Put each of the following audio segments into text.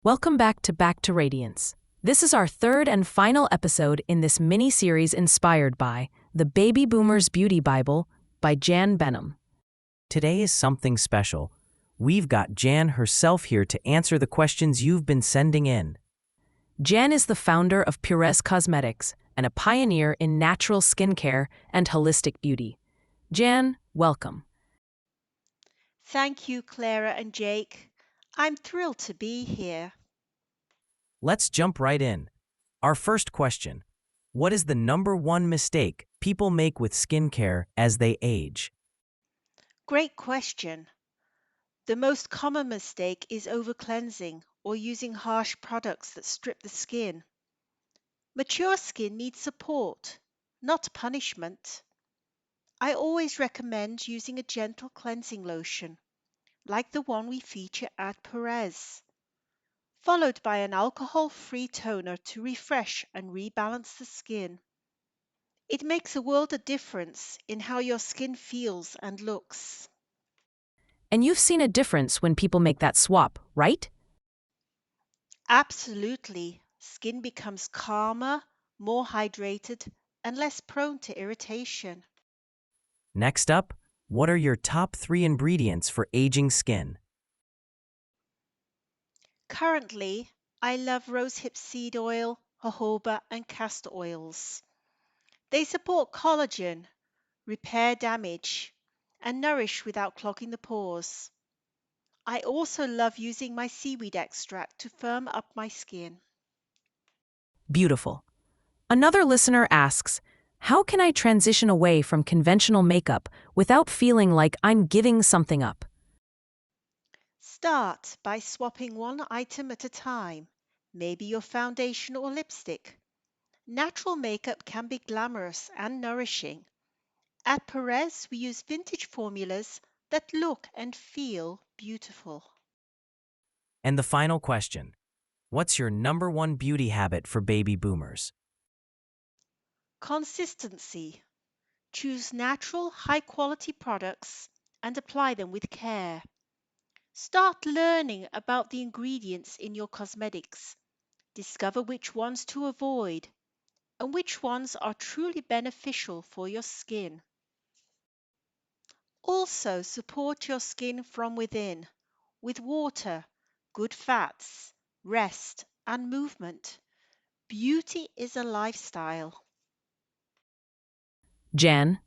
Welcome back to Radiance. This is our third and final episode in this mini-series inspired by The Baby Boomers Beauty Bible by Jan Benham. Today is something special. We've got Jan herself here to answer the questions you've been sending in. Jan is the founder of Purèz Cosmetics and a pioneer in natural skincare and holistic beauty. Jan, welcome. Thank you, Clara and Jake. I'm thrilled to be here. Let's jump right in. Our first question: what is the number one mistake people make with skincare as they age? Great question. The most common mistake is over-cleansing or using harsh products that strip the skin. Mature skin needs support, not punishment. I always recommend using a gentle cleansing lotion, like the one we feature at Purèz, followed by an alcohol-free toner to refresh and rebalance the skin. It makes a world of difference in how your skin feels and looks. And you've seen a difference when people make that swap, right? Absolutely. Skin becomes calmer, more hydrated, and less prone to irritation. Next up, what are your top 3 ingredients for aging skin? Currently, I love rosehip seed oil, jojoba, and castor oils. They support collagen, repair damage, and nourish without clogging the pores. I also love using my seaweed extract to firm up my skin. Beautiful. Another listener asks, how can I transition away from conventional makeup without feeling like I'm giving something up? Start by swapping one item at a time, maybe your foundation or lipstick. Natural makeup can be glamorous and nourishing. At Purèz, we use vintage formulas that look and feel beautiful. And the final question: what's your number one beauty habit for baby boomers? Consistency. Choose natural, high-quality products and apply them with care. Start learning about the ingredients in your cosmetics. Discover which ones to avoid and which ones are truly beneficial for your skin. Also, support your skin from within with water, good fats, rest, and movement. Beauty is a lifestyle. Jan,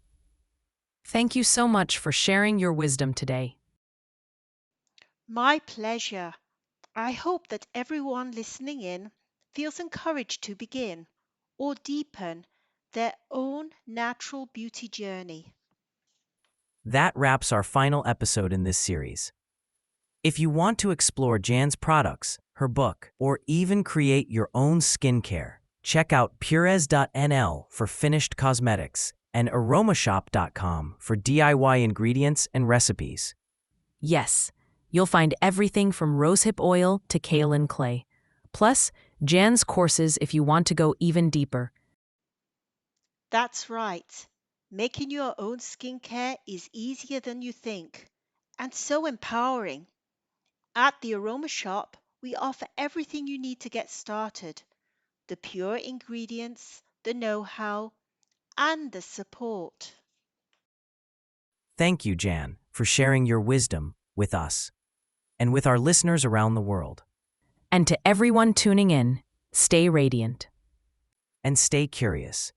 thank you so much for sharing your wisdom today. My pleasure. I hope that everyone listening in feels encouraged to begin or deepen their own natural beauty journey. That wraps our final episode in this series. If you want to explore Jan's products, her book, or even create your own skincare, check out purez.nl for finished cosmetics and aromashoppe.com for DIY ingredients and recipes. Yes, you'll find everything from rosehip oil to kaolin clay. Plus, Jan's courses if you want to go even deeper. That's right. Making your own skincare is easier than you think and so empowering. At the Aroma Shop, we offer everything you need to get started: the pure ingredients, the know-how, and the support. Thank you, Jan, for sharing your wisdom with us and with our listeners around the world. And to everyone tuning in, stay radiant. And stay curious.